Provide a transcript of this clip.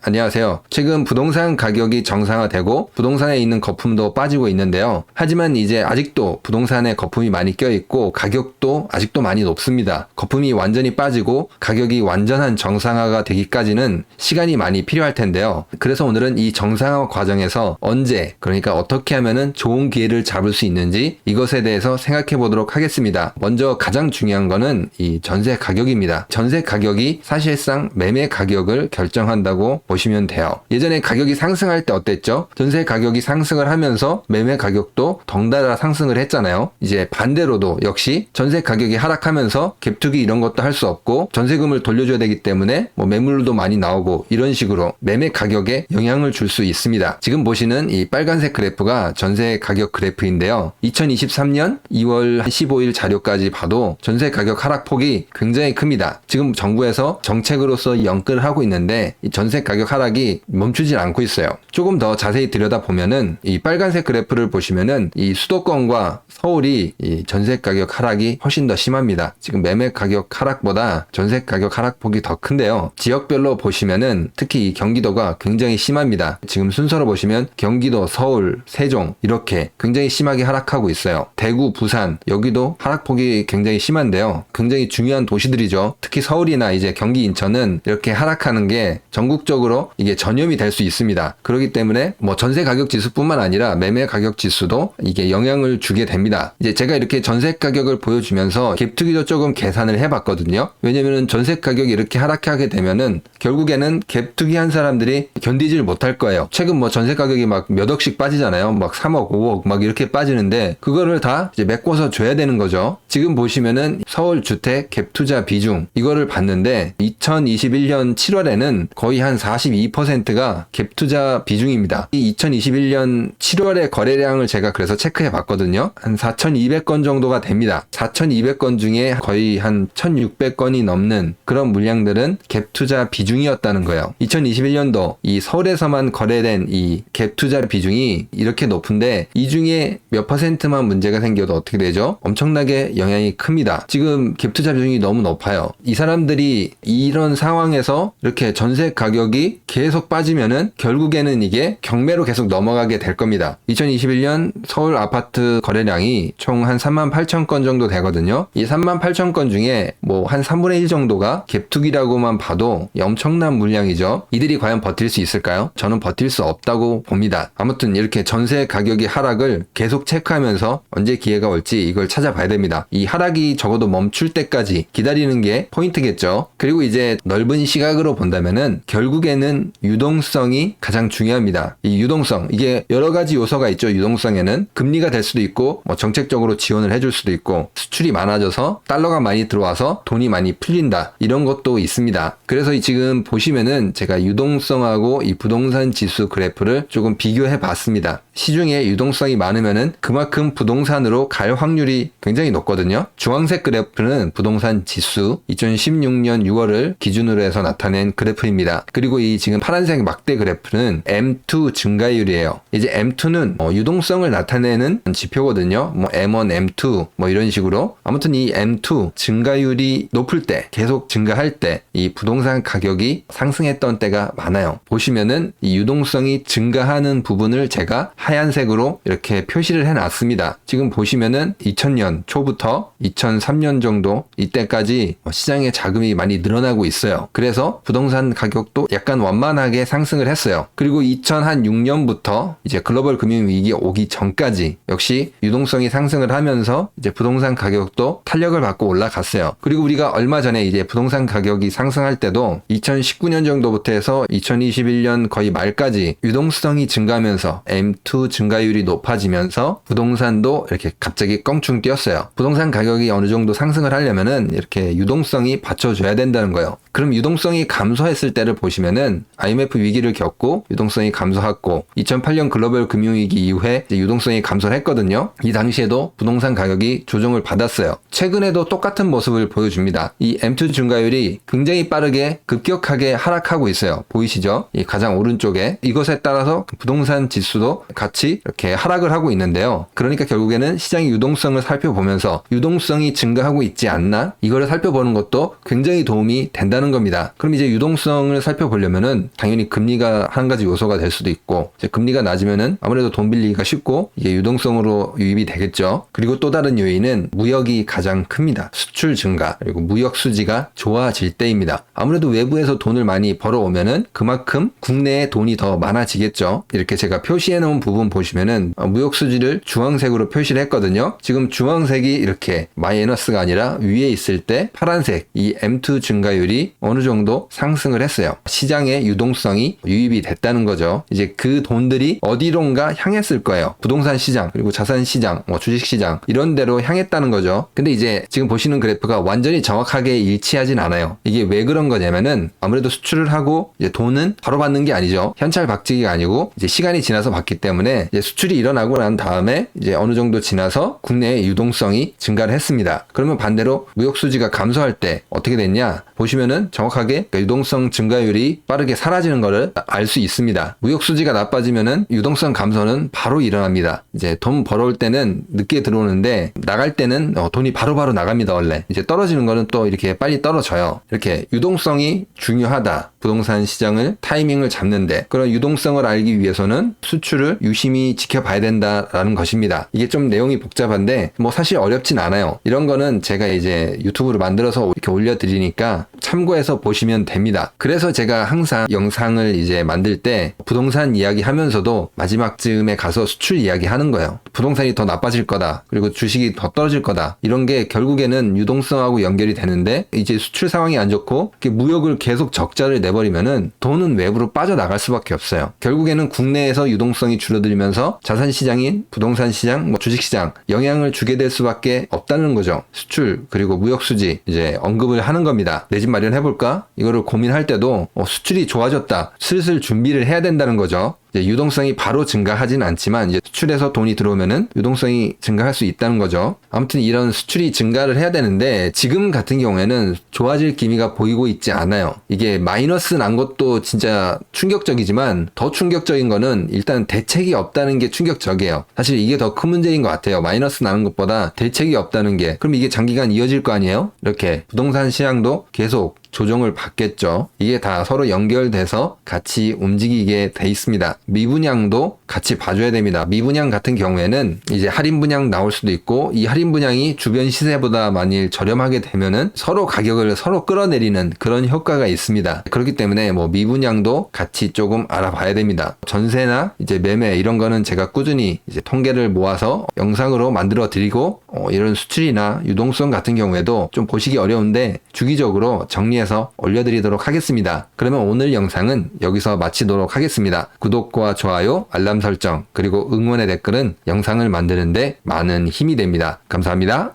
안녕하세요. 최근 부동산 가격이 정상화되고 부동산에 있는 거품도 빠지고 있는데요. 하지만 이제 아직도 부동산에 거품이 많이 껴있고 가격도 아직도 많이 높습니다. 거품이 완전히 빠지고 가격이 완전한 정상화가 되기까지는 시간이 많이 필요할 텐데요. 그래서 오늘은 이 정상화 과정에서 언제, 그러니까 어떻게 하면은 좋은 기회를 잡을 수 있는지 이것에 대해서 생각해 보도록 하겠습니다. 먼저 가장 중요한 거는 이 전세 가격입니다. 전세 가격이 사실상 매매 가격을 결정한다고 보시면 돼요. 예전에 가격이 상승할 때 어땠죠? 전세 가격이 상승을 하면서 매매 가격도 덩달아 상승을 했잖아요. 이제 반대로도 역시 전세 가격이 하락하면서 갭투기 이런 것도 할 수 없고 전세금을 돌려줘야 되기 때문에 매물도 많이 나오고 이런 식으로 매매 가격에 영향을 줄 수 있습니다. 지금 보시는 이 빨간색 그래프가 전세 가격 그래프인데요. 2023년 2월 15일 자료까지 봐도 전세 가격 하락폭이 굉장히 큽니다. 지금 정부에서 정책으로서 연끌을 하고 있는데 이 전세 가격 하락이 멈추질 않고 있어요. 조금 더 자세히 들여다보면은 이 빨간색 그래프를 보시면은 이 수도권과 서울이 이 전세 가격 하락이 훨씬 더 심합니다. 지금 매매 가격 하락보다 전세 가격 하락폭이 더 큰데요. 지역별로 보시면은 특히 이 경기도가 굉장히 심합니다. 지금 순서로 보시면 경기도, 서울, 세종 이렇게 굉장히 심하게 하락하고 있어요. 대구, 부산 여기도 하락폭이 굉장히 심한데요. 굉장히 중요한 도시들이죠. 특히 서울이나 이제 경기, 인천은 이렇게 하락하는 게 전국적으로 이게 전염이 될 수 있습니다. 그렇기 때문에 전세 가격 지수뿐만 아니라 매매 가격 지수도 이게 영향을 주게 됩니다. 이제 제가 이렇게 전세 가격을 보여주면서 갭투기도 조금 계산을 해봤거든요. 왜냐면은 전세 가격이 이렇게 하락하게 되면은 결국에는 갭투기 한 사람들이 견디질 못할 거예요. 최근 전세 가격이 막 몇 억씩 빠지잖아요. 막 3억, 5억 막 이렇게 빠지는데 그거를 다 이제 메꿔서 줘야 되는 거죠. 지금 보시면은 서울 주택 갭투자 비중 이거를 봤는데 2021년 7월에는 거의 한 42%가 갭투자 비중입니다. 이 2021년 7월의 거래량을 제가 그래서 체크해 봤거든요. 한 4,200건 정도가 됩니다. 4,200건 중에 거의 한 1,600건이 넘는 그런 물량들은 갭투자 비중이었다는 거예요. 2021년도 이 서울에서만 거래된 이 갭투자 비중이 이렇게 높은데 이 중에 몇 퍼센트만 문제가 생겨도 어떻게 되죠? 엄청나게 영향이 큽니다. 지금 갭투자 비중이 너무 높아요. 이 사람들이 이런 상황에서 이렇게 전세 가격이 계속 빠지면은 결국에는 이게 경매로 계속 넘어가게 될 겁니다. 2021년 서울 아파트 거래량이 총 한 38,000건 정도 되거든요. 이 38,000건 중에 한 3분의 1 정도가 갭투기라고만 봐도 엄청난 물량이죠. 이들이 과연 버틸 수 있을까요? 저는 버틸 수 없다고 봅니다. 아무튼 이렇게 전세 가격이 하락을 계속 체크하면서 언제 기회가 올지 이걸 찾아봐야 됩니다. 이 하락이 적어도 멈출 때까지 기다리는 게 포인트겠죠. 그리고 이제 넓은 시각으로 본다면은 결국에는 유동성이 가장 중요합니다. 이 유동성, 이게 여러 가지 요소가 있죠. 유동성에는 금리가 될 수도 있고 정책적으로 지원을 해줄 수도 있고 수출이 많아져서 달러가 많이 들어와서 돈이 많이 풀린다 이런 것도 있습니다. 그래서 지금 보시면은 제가 유동성하고 이 부동산 지수 그래프를 조금 비교해 봤습니다. 시중에 유동성이 많으면은 그만큼 부동산으로 갈 확률이 굉장히 높거든요. 주황색 그래프는 부동산 지수 2016년 6월을 기준으로 해서 나타낸 그래프입니다. 그리고 이 지금 파란색 막대 그래프는 M2 증가율이에요. 이제 M2는 유동성을 나타내는 지표거든요. M1, M2 이런 식으로. 아무튼 이 M2 증가율이 높을 때, 계속 증가할 때 이 부동산 가격이 상승했던 때가 많아요. 보시면은 이 유동성이 증가하는 부분을 제가 하얀색으로 이렇게 표시를 해놨습니다. 지금 보시면은 2000년 초부터 2003년 정도 이때까지 시장에 자금이 많이 늘어나고 있어요. 그래서 부동산 가격도 약간 완만하게 상승을 했어요. 그리고 2006년부터 이제 글로벌 금융위기 오기 전까지 역시 유동성이 상승을 하면서 이제 부동산 가격도 탄력을 받고 올라갔어요. 그리고 우리가 얼마 전에 이제 부동산 가격이 상승할 때도 2019년 정도부터 해서 2021년 거의 말까지 유동성이 증가하면서 M2 증가율이 높아지면서 부동산도 이렇게 갑자기 껑충 뛰었어요. 부동산 가격이 어느 정도 상승을 하려면은 이렇게 유동성이 받쳐줘야 된다는 거예요. 그럼 유동성이 감소했을 때를 보시면은 IMF 위기를 겪고 유동성이 감소했고 2008년 글로벌 금융위기 이후에 이제 유동성이 감소를 했거든요. 이 당시에도 부동산 가격이 조정을 받았어요. 최근에도 똑같은 모습을 보여줍니다. 이 M2 증가율이 굉장히 빠르게 급격하게 하락하고 있어요. 보이시죠? 이 가장 오른쪽에 이것에 따라서 부동산 지수도 같이 이렇게 하락을 하고 있는데요. 그러니까 결국에는 시장의 유동성을 살펴보면서 유동성이 증가하고 있지 않나? 이거를 살펴보는 것도 굉장히 도움이 된다는 겁니다. 그럼 이제 유동성을 살펴보려면 나오려면은 당연히 금리가 한 가지 요소가 될 수도 있고, 이제 금리가 낮으면은 아무래도 돈 빌리기가 쉽고 이게 유동성으로 유입이 되겠죠. 그리고 또 다른 요인은 무역이 가장 큽니다. 수출 증가 그리고 무역 수지가 좋아질 때입니다. 아무래도 외부에서 돈을 많이 벌어오면은 그만큼 국내에 돈이 더 많아지겠죠. 이렇게 제가 표시해 놓은 부분 보시면은 무역 수지를 주황색으로 표시를 했거든요. 지금 주황색이 이렇게 마이너스가 아니라 위에 있을 때 파란색 이 M2 증가율이 어느 정도 상승을 했어요. 시장에 유동성이 유입이 됐다는 거죠. 이제 그 돈들이 어디론가 향했을 거예요. 부동산 시장 그리고 자산 시장, 주식 시장 이런 데로 향했다는 거죠. 근데 이제 지금 보시는 그래프가 완전히 정확하게 일치하진 않아요. 이게 왜 그런 거냐면은 아무래도 수출을 하고 이제 돈은 바로 받는 게 아니죠. 현찰 박치기가 아니고 이제 시간이 지나서 받기 때문에 이제 수출이 일어나고 난 다음에 이제 어느 정도 지나서 국내의 유동성이 증가를 했습니다. 그러면 반대로 무역 수지가 감소할 때 어떻게 됐냐? 보시면은 정확하게 유동성 증가율이 빠르게 사라지는 것을 알 수 있습니다. 무역 수지가 나빠지면은 유동성 감소는 바로 일어납니다. 이제 돈 벌어올 때는 늦게 들어오는데 나갈 때는 돈이 바로바로 나갑니다. 원래 이제 떨어지는 거는 또 이렇게 빨리 떨어져요. 이렇게 유동성이 중요하다. 부동산 시장을 타이밍을 잡는데 그런 유동성을 알기 위해서는 수출을 유심히 지켜봐야 된다라는 것입니다. 이게 좀 내용이 복잡한데 뭐 사실 어렵진 않아요. 이런 거는 제가 이제 유튜브로 만들어서 이렇게 올려드리니까 참고해서 보시면 됩니다. 그래서 제가 항상 영상을 이제 만들 때 부동산 이야기 하면서도 마지막쯤에 가서 수출 이야기 하는 거예요. 부동산이 더 나빠질 거다. 그리고 주식이 더 떨어질 거다. 이런 게 결국에는 유동성하고 연결이 되는데 이제 수출 상황이 안 좋고 무역을 계속 적자를 내버리면은 돈은 외부로 빠져나갈 수밖에 없어요. 결국에는 국내에서 유동성이 줄어들면서 자산 시장인 부동산 시장, 주식 시장 영향을 주게 될 수밖에 없다는 거죠. 수출 그리고 무역 수지 이제 언급을 하는 겁니다. 내 집 마련해볼까? 이거를 고민할 때도 수출이 좋아졌다. 슬슬 준비를 해야 된다는 거죠. 이제 유동성이 바로 증가하진 않지만 이제 수출에서 돈이 들어오면은 유동성이 증가할 수 있다는 거죠. 아무튼 이런 수출이 증가를 해야 되는데 지금 같은 경우에는 좋아질 기미가 보이고 있지 않아요. 이게 마이너스 난 것도 진짜 충격적이지만 더 충격적인 거는 일단 대책이 없다는 게 충격적이에요. 사실 이게 더 큰 문제인 것 같아요. 마이너스 나는 것보다 대책이 없다는 게. 그럼 이게 장기간 이어질 거 아니에요? 이렇게 부동산 시장도 계속 조정을 받겠죠. 이게 다 서로 연결돼서 같이 움직이게 돼 있습니다. 미분양도 같이 봐줘야 됩니다. 미분양 같은 경우에는 이제 할인 분양 나올 수도 있고 이 할인 분양이 주변 시세보다 만일 저렴하게 되면은 서로 가격을 서로 끌어내리는 그런 효과가 있습니다. 그렇기 때문에 미분양도 같이 조금 알아봐야 됩니다. 전세나 이제 매매 이런 거는 제가 꾸준히 이제 통계를 모아서 영상으로 만들어 드리고 이런 수출이나 유동성 같은 경우에도 좀 보시기 어려운데 주기적으로 정리해서 올려드리도록 하겠습니다. 그러면 오늘 영상은 여기서 마치도록 하겠습니다. 구독과 좋아요, 알람 설정, 그리고 응원의 댓글은 영상을 만드는데 많은 힘이 됩니다. 감사합니다.